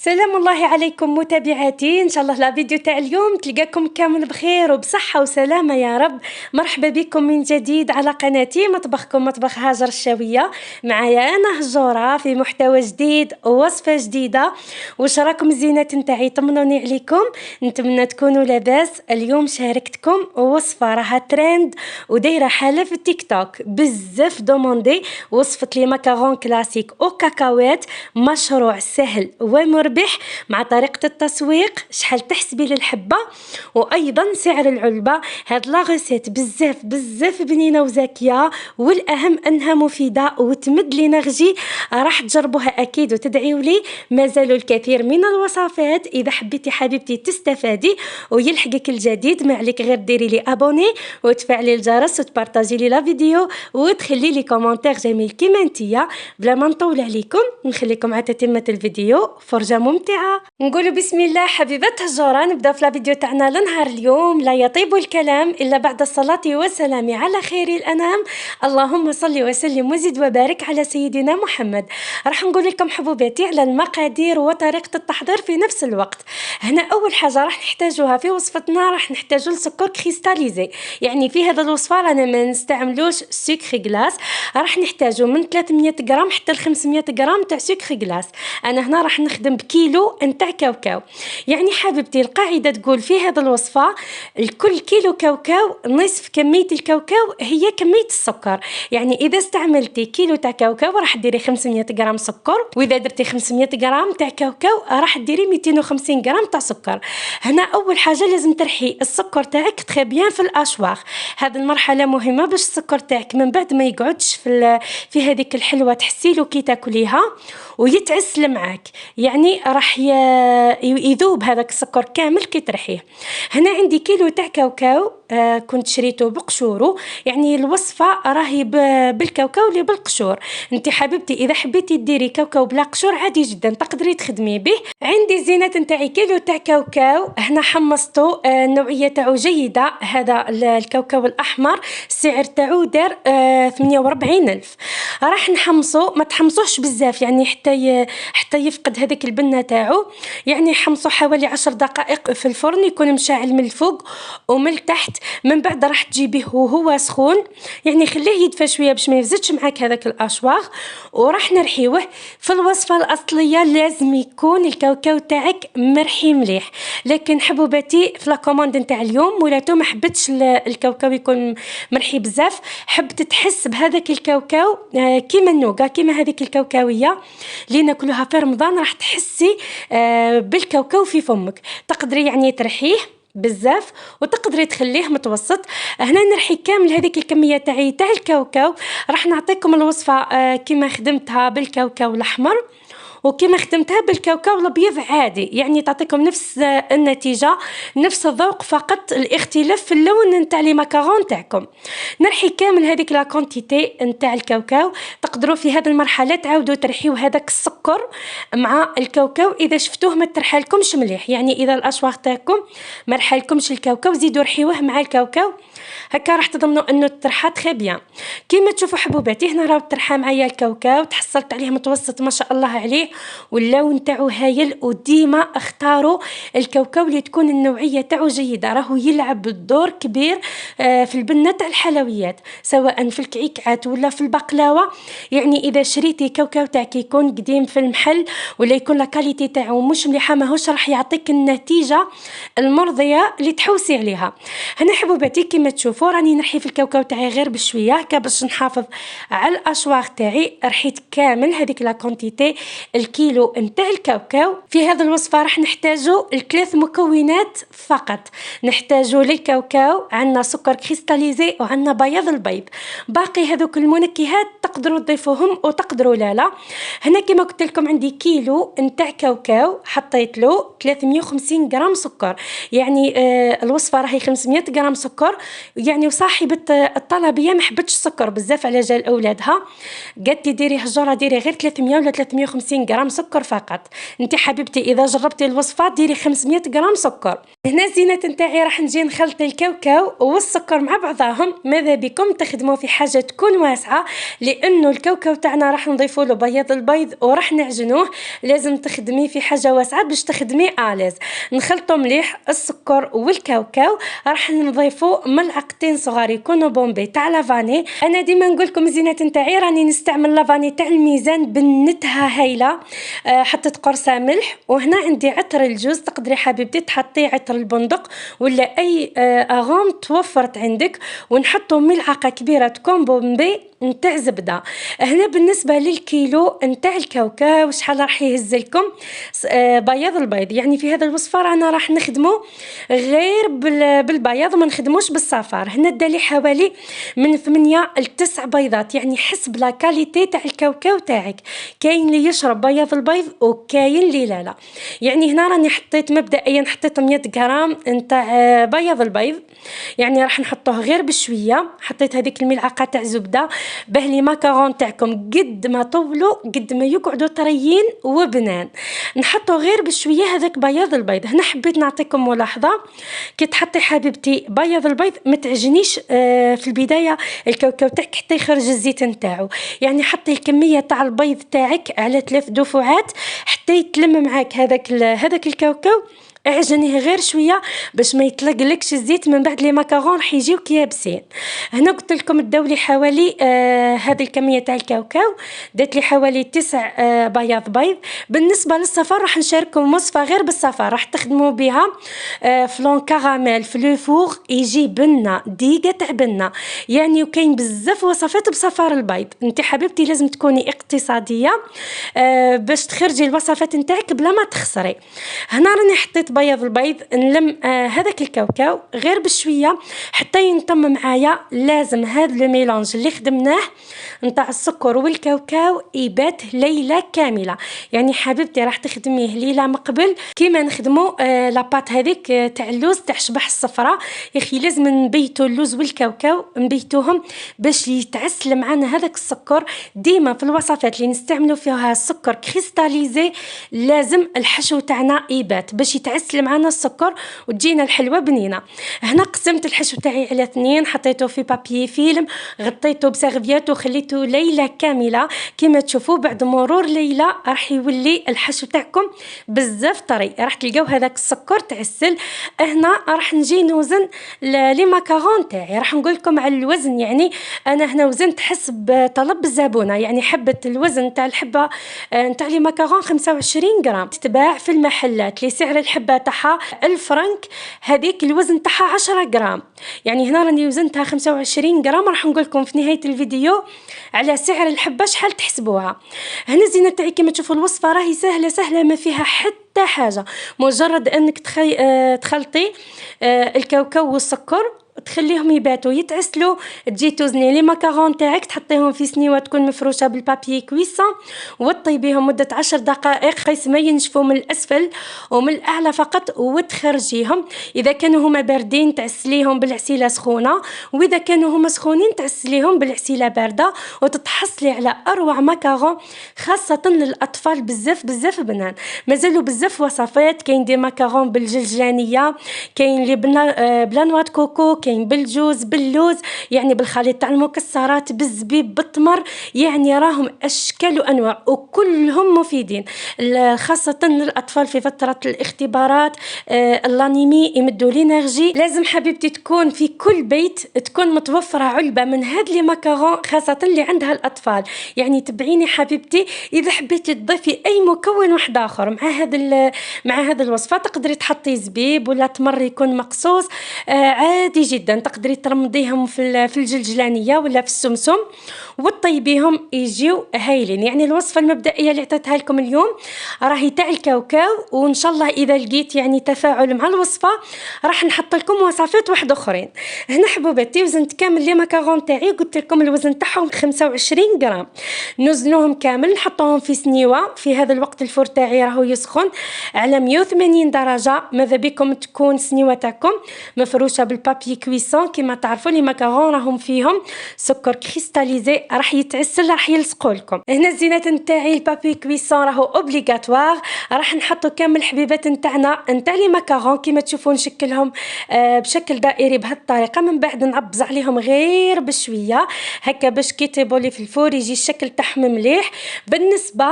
سلام الله عليكم متابعاتي. ان شاء الله لا فيديو تاع اليوم تلقاكم كامل بخير وبصحة وسلامة يا رب. مرحبا بكم من جديد على قناتي مطبخكم مطبخ هاجر الشاوية. معايا انا هجورة في محتوى جديد ووصفة جديدة. واش راكم الزينات نتاعي؟ طمنوني عليكم، نتمنى تكونوا لاباس. اليوم شاركتكم وصفة راها ترند ودايره حالة في التيك توك، بزاف دوموندي. وصفة لي ماكارون كلاسيك او كاكاوات، مشروع سهل ومربح مع طريقة التسويق، شحال تحسبي للحبة وايضا سعر العلبة. هاد لا غيسيت بزاف بنينة وزاكية، والاهم انها مفيدة وتمد لينا غجي. راح تجربوها اكيد وتدعيوا لي. مازالوا الكثير من الوصفات، اذا حبيتي حبيبتي تستفادي ويلحقك الجديد ما عليك غير ديري لي ابوني وتفعلي الجرس وتبارطاجي لي لا فيديو وتخلي لي كومونتير جميل كيما نتيا. بلا ما نطول عليكم نخليكم على تتمة الفيديو، فرجة ممتعة. نقولوا بسم الله. حبيبات هجورة، نبداو في لا فيديو تاعنا لنهار اليوم. لا يطيب الكلام الا بعد الصلاة والسلام على خير الانام. اللهم صل وسلم وزد وبارك على سيدنا محمد. راح نقول لكم حبوباتي على المقادير وطريقة التحضير في نفس الوقت. هنا اول حاجة راح نحتاجوها في وصفتنا، راح نحتاجو السكر كريستاليزي. يعني في هذا الوصفة رانا ما نستعملوش سكر غلاس. راح نحتاجو من 300 غرام حتى ل 500 غرام تاع سكر غلاس. انا هنا راح نخدم بكيلو نتاع كاوكاو. يعني حبيبتي القاعده تقول في هذه الوصفه الكل كيلو كاوكاو نصف كميه الكاوكاو هي كميه السكر. يعني اذا استعملتي كيلو تاع كاوكاو راح ديري 500 غرام سكر، واذا درتي 500 غرام تاع كاوكاو راح ديري 250 غرام تاع سكر. هنا اول حاجه لازم ترحي السكر تاعك تري بيان في الاشواخ. هذه المرحله مهمه باش السكر تاعك من بعد ما يقعدش في هذيك الحلوه تحسيلو كي تاكليها ويتعسل معاك. يعني راح يذوب هذاك السكر كامل كي ترحيه. هنا عندي كيلو تاع كاوكاو، كنت شريته بقشورو. يعني الوصفه راهي بالكاوكاو اللي بالقشور. انت حبيبتي اذا حبيتي ديري كاوكاو بلا قشور عادي جدا تقدري تخدمي به. عندي الزينات نتاعي كيلو تاع كاوكاو. هنا حمصته، النوعيه تاعو جيده. هذا الكاوكاو الاحمر السعر تاعو دار 48,000. راح نحمصو، ما تحمصوش بزاف يعني حتى يفقد هذيك البنه تاعو. يعني حمصو حوالي 10 دقائق في الفرن يكون مشاعل من الفوق ومن التحت. من بعد راح تجيبيه وهو سخون، يعني خليه يدفى شويه باش ما يفزدش معاك هذاك الاشواخ. وراح نرحيوه. في الوصفه الاصليه لازم يكون الكاوكاو تاعك مرحي مليح، لكن حبوباتي في لا كوموند نتاع اليوم ولاتو ما حبتش الكاوكاو يكون مرحي بزاف. حبت تحس بهذاك الكاوكاو كيما النوغا، كيما هذيك الكاوكاويه اللي ناكلوها في رمضان. راح تحسي بالكاوكاو في فمك. تقدري يعني ترحيه بزاف وتقدري تخليه متوسط. هنا نرحي كامل هذيك الكميه تاع الكاوكاو. راح نعطيكم الوصفه كيما خدمتها بالكاوكاو الاحمر وكما خدمتها بالكاوكاو الابيض عادي. يعني تعطيكم نفس النتيجه نفس الذوق، فقط الاختلاف في اللون نتاع لي ماكارون تاعكم. نرحي كامل هذيك لا كونتيتي نتاع الكاوكاو. تقدروا في هذه المرحله تعاودوا ترحيو هذاك السكر مع الكاوكاو اذا شفتوه ما ترحالكمش مليح. يعني اذا الاشواخ تاعكم ما رحالكمش الكاوكاو زيدوا رحيوه مع الكاوكاو، هكا راح تضمنوا انه ترحى تري بيان. كيما تشوفوا حبوباتي هنا راه ترحى معايا الكاوكاو، تحصلت عليه متوسط ما شاء الله عليه واللون تاعو هايل. وديما اختاروا الكاوكاو اللي تكون النوعيه تاعو جيده، راهو يلعب دور كبير في البنه تاع الحلويات سواء في الكعكات ولا في البقلاوه. يعني اذا شريتي كاوكاو تاعك يكون قديم في المحل ولا يكون لا كاليتي تاعو مش مليحه ماهوش راح يعطيك النتيجه المرضيه اللي تحوسي عليها. هنا حبوباتي كيما تشوفوا راني نرحي في الكاوكاو تاعي غير بشويه هكا باش نحافظ على الاشواخ تاعي. رحيت كامل هذيك لا كونتيتي الكيلو نتاع الكاوكاو. في هذه الوصفه راح نحتاجوا الثلاث مكونات فقط. نحتاجوا للكاوكاو، عندنا سكر كريستاليزي وعندنا بياض البيض. باقي هذوك المنكهات تقدروا تضيفوهم وتقدروا لا. هنا كما قلت لكم عندي كيلو نتاع كاوكاو، حطيت له 350 غرام سكر. يعني الوصفه راهي 500 غرام سكر. يعني وصاحبه الطلبيه ما حبتش السكر بزاف على جال اولادها، قالت لي ديري هجوره ديري غير 300 ولا 350 غرام سكر فقط. انت حبيبتي اذا جربتي الوصفه ديري 500 غرام سكر. هنا الزينات نتاعي راح نجي نخلط الكاوكاو والسكر مع بعضهم. ماذا بكم تخدموا في حاجه تكون واسعه، لانه الكاوكاو تاعنا راح نضيفوا له بياض البيض وراح نعجنوه. لازم تخدمي في حاجه واسعه باش تخدمي اليز. نخلطوا مليح السكر والكاوكاو، راح نضيفوا ملعقتين صغار يكونوا بومبي تاع لافاني. انا ديما نقول لكم الزينات نتاعي راني نستعمل لافاني تاع الميزان، بنتها هايله. حطيت قرصه ملح، وهنا عندي عطر الجوز. تقدري حبيبتي تحطي عطر البندق ولا اي اغوم توفرت عندك، ونحطوا ملعقه كبيره تكون بومبي نتاع زبده. هنا بالنسبه للكيلو نتاع الكاوكاو شحال راح يهز لكم بياض البيض. يعني في هذا الوصفه رانا راح نخدموا غير بالبياض، ما نخدموش بالصفار. هنا دالي حوالي من 8 ل 9 بيضات، يعني حسب لا كاليتي تاع الكاوكاو تاعك. كاين اللي يشرب بياض البيض وكاين اللي لا. يعني هنا راني حطيت مبدئيا حطيت 100 غرام نتاع بياض البيض، يعني راح نحطوه غير بشويه. حطيت هذيك الملعقه تاع زبده باه لي ماكارون تاعكم قد ما طولوا قد ما يقعدوا طريين وبنان. نحطوا غير بشويه هذاك بياض البيض. هنا حبيت نعطيكم ملاحظه، كي تحطي حبيبتي بياض البيض ما تعجنيش في البدايه الكاوكاو تاعك حتى يخرج الزيت نتاعو. يعني حطي الكميه تاع البيض تاعك على 3 دفعات حتى يتلم معاك هذاك الكاوكاو. اعجنيه غير شويه باش ما يطلقلكش الزيت، من بعد لي ماكارون راح يجيوك يابسين. هنا قلت لكم داولي حوالي هذه الكميه تاع الكاوكاو، دات لي حوالي 9 بياض بيض. بالنسبه للصفار راح نشارككم وصفه غير بالصفار، راح تخدموا بها فلون كراميل في لو فور، يجي بنه ديقه تاع بنه. يعني وكاين بزاف وصفات بصفار البيض. انت حبيبتي لازم تكوني اقتصاديه باش تخرجي الوصفات نتاعك بلا ما تخسري. هنا راني حطيت بياض البيض، نلم هذاك الكاوكاو غير بشويه حتى ينطم معايا. لازم هذا لو ميلانج اللي خدمناه نتاع السكر والكاوكاو يبات ليله كامله. يعني حبيبتي راح تخدميه ليله مقبل كيما نخدموا لاباط هذيك تاع اللوز تاع شبح الصفراء. يا اخي لازم نبيتوا اللوز والكاوكاو، نبيتوهم باش يتعسل معنا هذاك السكر. ديما في الوصفات اللي نستعملوا فيها السكر كريستاليزي لازم الحشو تاعنا يبات باش يتعسل معنا السكر وتجينا الحلوه بنينه. هنا قسمت الحشو تاعي على 2، حطيته في بابي فيلم، غطيته بسيرفيات وخليته ليله كامله. كما تشوفوا بعد مرور ليله راح يولي الحشو تاعكم بزاف طري، راح تلقاو هذاك السكر تعسل. هنا راح نجي نوزن لي ماكارون تاعي، راح نقول لكم على الوزن. يعني انا هنا وزنت حسب طلب الزبونه، يعني حبه الوزن تاع الحبه نتاع لي ماكارون 25 غرام، تتباع في المحلات اللي سعر الحبه تاعها 1000 فرنك، هذيك الوزن تاعها 10 غرام. يعني هنا راني وزنتها 25 غرام. راح نقول لكم في نهايه الفيديو على سعر الحبه شحال تحسبوها. هنا الزينه تاعي كما تشوفوا الوصفه راهي سهله ما فيها حتى حاجه، مجرد انك تخلطي الكاوكاو والسكر تخليهم يباتوا يتعسلوا. تجي توزني لي ماكارون تاعك تحطيهم في سنيوه تكون مفروشه بالبابي كويسون وتطيبيهم مده 10 دقائق قيس ما ينشفوا من الاسفل ومن الاعلى فقط، وتخرجيهم. اذا كانوا هما باردين تعسليهم بالعسيله سخونه، واذا كانوا هما سخونين تعسليهم بالعسيله بارده، وتتحصلي على اروع ماكارون خاصه للاطفال. بزاف بنان. مازالوا بزاف وصفات، كاين دي ماكارون بالجلجلانيه، كاين اللي بلا نواه كوكو، كاين بالجوز باللوز، يعني بالخليط تاع المكسرات بالزبيب بالتمر. يعني راهم اشكال وانواع وكلهم مفيدين خاصه للاطفال في فتره الاختبارات اللانيمي يمدوا لينرجي. لازم حبيبتي تكون في كل بيت تكون متوفره علبه من هاد لي ماكارون خاصه اللي عندها الاطفال. يعني تبعيني حبيبتي اذا حبيتي تضيفي اي مكون واحد اخر مع هذا الوصفه، تقدري تحطي زبيب ولا تمر يكون مقصوص عادي جدا. تقدري ترمضيهم في الجلجلانيه ولا في السمسم وتطيبيهم يجيو هايلين. يعني الوصفه المبدئيه اللي عطيتها لكم اليوم راهي تاع الكاوكاو، وان شاء الله اذا لقيت يعني تفاعل مع الوصفه راح نحط لكم وصفات واحده اخرين. هنا حبوباتي وزنت كامل لي ماكارون تاعي، قلت لكم الوزن تاعهم 25 غرام. نوزنوهم كامل نحطوهم في سنيوه. في هذا الوقت الفور تاعي راهو يسخن على 180 درجه. ماذا بكم تكون سنيوه تاعكم مفروشه بالبابي كويسون. كما تعرفوا لي ماكارون راهم فيهم سكر كريستاليزي، راح يتعسل، راح يلصقوا لكم. هنا الزينات نتاعي البابي كويسون راهو اوبليغاتوار. راح نحطوا كامل الحبيبات نتاعنا نتاع لي ماكارون كما تشوفوا نشكلهم بشكل دائري بهذه الطريقه. من بعد نعبز عليهم غير بشويه هكا باش كي يطيبوا لي في الفور يجي الشكل تاعهم مليح. بالنسبه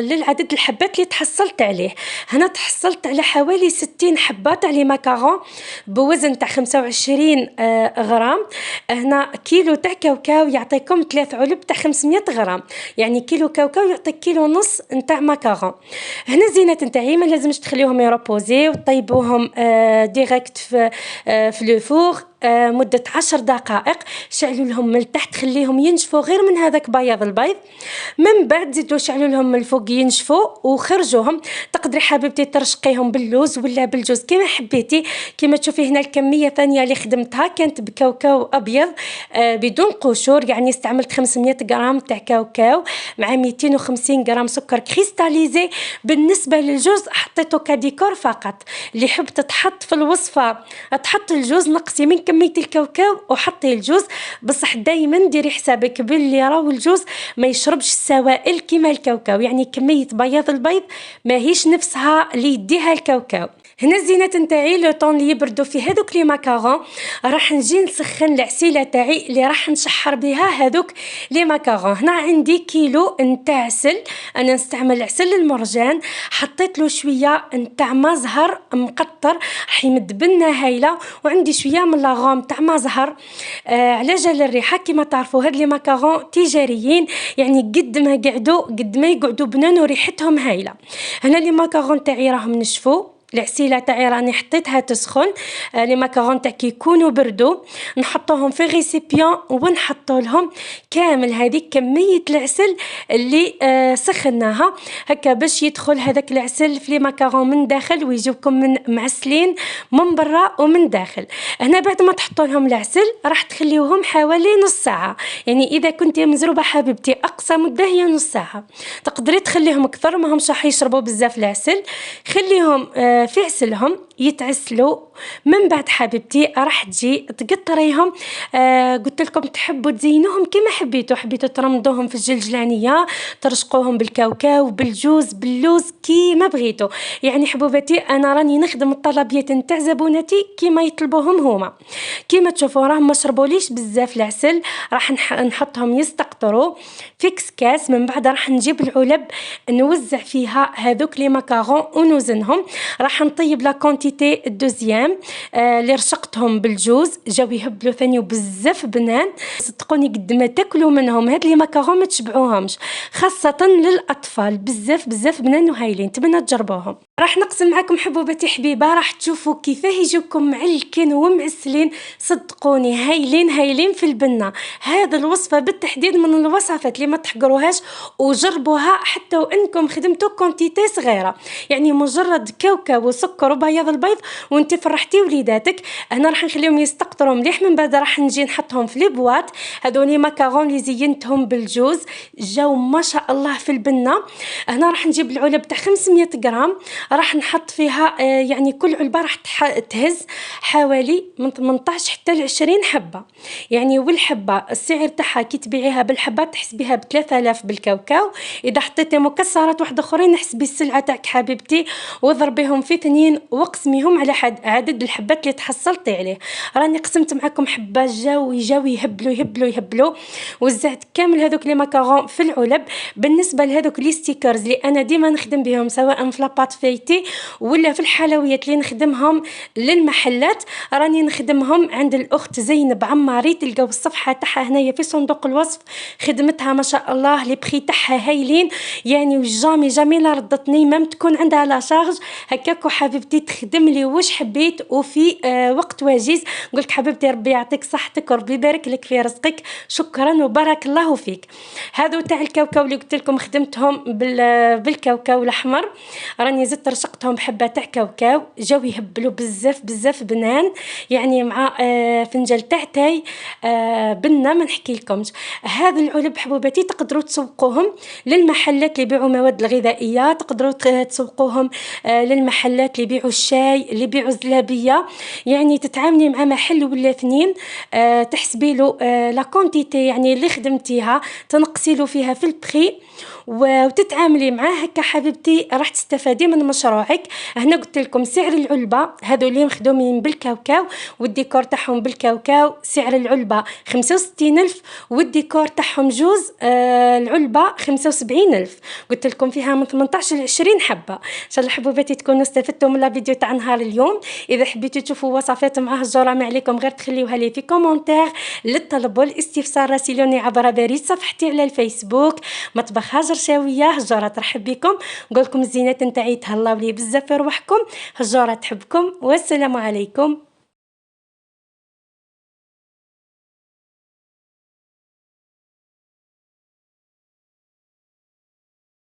للعدد الحبات اللي تحصلت عليه، هنا تحصلت على حوالي 60 حبه تاع لي ماكارون بوزن تاع 25 غرام. هنا كيلو تاع كاوكاو يعطيكم 3 علب تاع 500 غرام، يعني كيلو كاوكاو يعطيك كيلو ونص نتاع ماكارون. هنا الزينات نتاعي ما لازمش تخليوهم يروبوزي وطيبوهم ديريكت في لو فور مدة 10 دقائق. شعلوا لهم من التحت خليهم ينشفوا غير من هذاك بياض البيض، من بعد زيدوا شعلوا لهم من الفوق ينشفوا وخرجوهم. تقدري حبيبتي ترشقيهم باللوز ولا بالجوز كما حبيتي. كما تشوفي هنا الكمية ثانية اللي خدمتها كانت بكاوكاو أبيض بدون قشور، يعني استعملت 500 غرام تاع كاوكاو مع 250 غرام سكر كريستاليزي. بالنسبة للجوز حطيته كديكور فقط، اللي حب تتحط في الوصفة تحط الجوز نقصي من كمية الكاوكاو وحطي الجوز، بصح دايما ديري حسابك باللي راهو الجوز ما يشربش السوائل كما الكاوكاو، يعني كمية بياض البيض ماهيش نفسها اللي يديها الكاوكاو. هنا الزينات نتاعي لو طون اللي يبردوا في هذوك لي ماكارون راح نجي نسخن العسيله تاعي اللي راح نشحر بها هذوك لي ماكارون. هنا عندي كيلو نتاع عسل، انا نستعمل عسل المرجان، حطيت له شويه نتاع ما زهر مقطر راح يمد بنا هايله، وعندي شويه من لاغوم تاع ما زهر على جال الريحه. كما تعرفوا هاد لي ماكارون تجاريين، يعني قد ما يقعدوا بنان وريحتهم هايله. هنا لي ماكارون تاعي راهم نشفوا، العسيله تاعي راني حطيتها تسخن. لي ماكارون تاع كي يكونوا بردوا نحطوهم في ريسيبيون ونحطوا لهم كامل هذيك كميه العسل اللي سخناها هكا باش يدخل هذاك العسل في لي ماكارون من داخل ويجيوكم من معسلين من برا ومن داخل. هنا بعد ما تحطوا لهم العسل راح تخليوهم حوالي نص ساعه، يعني اذا كنتي مزروبه حبيبتي اقصى مده هي نص ساعه. تقدري تخليهم اكثر، ما همش راح يشربوا بزاف العسل، خليهم في عسلهم يتعسلوا. من بعد حبيبتي راح تجي تقطريهم. قلت لكم تحبوا تزينوهم كما حبيتوا ترمضوهم في الجلجلانيه، ترشقوهم بالكاوكاو بالجوز باللوز كيما بغيتوا. يعني حبوباتي انا راني نخدم الطلبيات نتاع زبوناتي كيما يطلبوهم هما. كيما تشوفوا راهم ما شربوليش بزاف العسل، راح نحطهم يستقطروا في كاس. من بعد راح نجيب العلب نوزع فيها هذوك لي ماكارون ونوزنهم. راح نطيب لا كونتيتي الدوزيام اللي رشقتهم بالجوز، جاو يهبلوا ثاني وبزاف بنان. صدقوني قد ما تاكلوا منهم هاد لي ماكارون ما تشبعوهمش، خاصه للاطفال بزاف بنان وهايلين. نتمنى تجربوهم. راح نقسم معكم حبوباتي حبيبه، راح تشوفوا كيفاه يجيوكم معلكين ومعسلين. صدقوني هايلين في البنه. هذا الوصفه بالتحديد من الوصفات اللي ما تحقروهاش وجربوها حتى وانكم خدمتوا كونتيتي صغيره، يعني مجرد كاوكاو وسكر وبياض البيض وانت فرحتي وليداتك. انا راح نخليهم يستقطروا مليح، من بعد راح نجي نحطهم في لي بواط. هذوني ماكارون اللي زينتهم بالجوز جاو ما شاء الله في البنه. هنا راح نجيب العلب تاع 500 غرام، راح نحط فيها يعني كل علبه راح تهز حوالي من 18 حتى ل 20 حبه، يعني والحبه السعر تاعها كي تبيعيها بالحبه تحسبيها ب 3000 بالكاوكاو. اذا حطيتي مكسرات واحده اخرين احسبي السلعه تاعك حبيبتي وضربيهم في 2 وقسميهم على عدد الحبات اللي تحصلتي عليه. راني قسمت معكم حبه جاو يهبلوا. وزعت كامل هذوك لي ماكارون في العلب. بالنسبه لهذوك لي ستيكرز اللي انا ديما نخدم بهم سواء في لاباط فايتي ولا في الحلويات اللي نخدمهم للمحلات، راني نخدمهم عند الاخت زينب عماري. تلقاو الصفحه تاعها هنايا في صندوق الوصف. خدمتها ما شاء الله لي بري تاعها هايلين، يعني جامي لا ردتني مام تكون عندها لا شارج هكاك حبيبتي تخدم لي واش حبيت وفي وقت وجيز. قلت حبيبتي ربي يعطيك صحتك وربي يبارك لك في رزقك، شكرا وبارك الله فيك. هذو تاع الكاوكاو اللي قلت لكم خدمتهم بالكاوكاو الاحمر، راني زدت رشقتهم بحبه تاع كاوكاو جاو يهبلوا بزاف بنان، يعني مع فنجان تاع تاي بنه ما نحكي لكمش. هذا العلب حبوباتي تقدروا تسوقوهم للمحلات اللي يبيعوا مواد الغذائيه، تقدروا تسوقوهم للمحلات اللي يبيعوا الشاي مولاي اللي يبيعوا الزلابيه، يعني تتعاملي مع محل ولا اثنين، تحسبي له لا كونتيتي يعني اللي خدمتيها، تنقصي له فيها في البخي وتتعاملي معاه هكا حبيبتي، راح تستفادي من مشروعك. هنا قلت لكم سعر العلبه هذو اللي مخدومين بالكاوكاو والديكور تاعهم بالكاوكاو، سعر العلبه 65000 والديكور تاعهم جوز العلبه 75000. قلت لكم فيها من 18 ل 20 حبه. ان شاء الله حبوباتي تكونوا استفدتوا من لا فيديو تاع نهار اليوم. اذا حبيتوا تشوفوا وصفات مع هجوره ما عليكم غير تخليوها لي في كومونتير. للطلب والاستفسار راسلوني عبر بريد صفحتي على الفيسبوك مطبخ هاجر شاويه. هجوره ترحب بكم، نقول لكم الزينات نتاعي تهلاو لي بزاف في روحكم. هجوره تحبكم والسلام عليكم.